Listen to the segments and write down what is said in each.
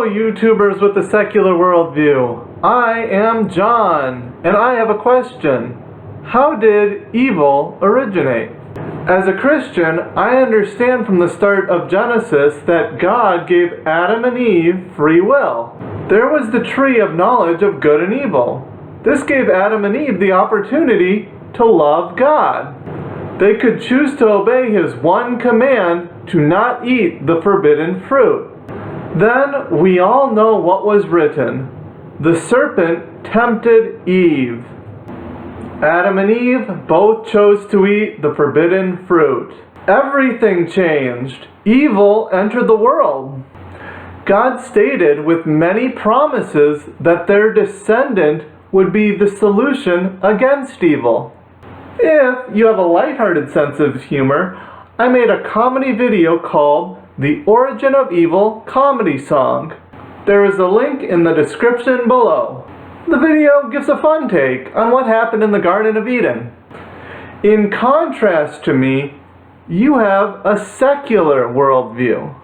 Hello, YouTubers with a secular worldview. I am John, and I have a question. How did evil originate? As a Christian, I understand from the start of Genesis that God gave Adam and Eve free will. There was the tree of knowledge of good and evil. This gave Adam and Eve the opportunity to love God. They could choose to obey His one command to not eat the forbidden fruit. Then we all know what was written. The serpent tempted Eve. Adam and Eve both chose to eat the forbidden fruit. Everything changed. Evil entered the world. God stated with many promises that their descendant would be the solution against evil. If you have a lighthearted sense of humor, I made a comedy video called The Origin of Evil Comedy Song. There is a link in the description below. The video gives a fun take on what happened in the Garden of Eden. In contrast to me, you have a secular worldview.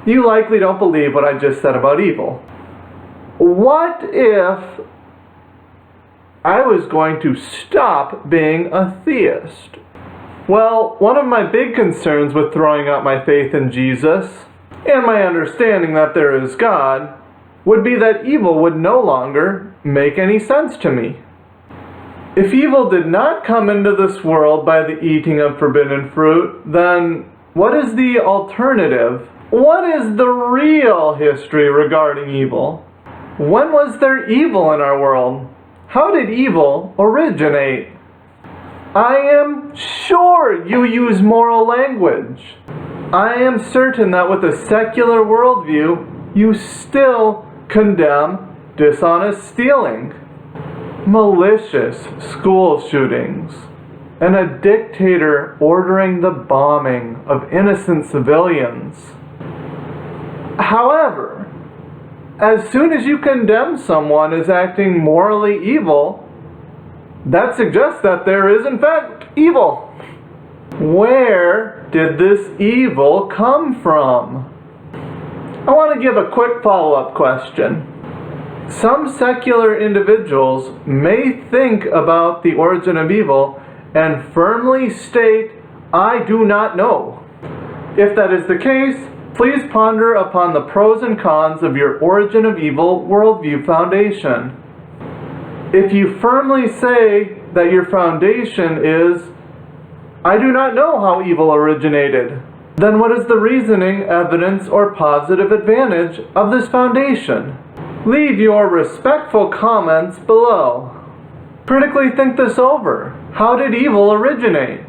You likely don't believe what I just said about evil. What if I was going to stop being a theist? Well, one of my big concerns with throwing out my faith in Jesus and my understanding that there is God would be that evil would no longer make any sense to me. If evil did not come into this world by the eating of forbidden fruit, then what is the alternative? What is the real history regarding evil? When was there evil in our world? How did evil originate? I am sure you use moral language. I am certain that with a secular worldview, you still condemn dishonest stealing, malicious school shootings, and a dictator ordering the bombing of innocent civilians. However, as soon as you condemn someone as acting morally evil, that suggests that there is in fact evil. Where did this evil come from? I want to give a quick follow-up question. Some secular individuals may think about the origin of evil and firmly state, "I do not know." If that is the case, please ponder upon the pros and cons of your origin of evil worldview foundation. If you firmly say that your foundation is, "I do not know how evil originated," then what is the reasoning, evidence, or positive advantage of this foundation? Leave your respectful comments below. Critically think this over. How did evil originate?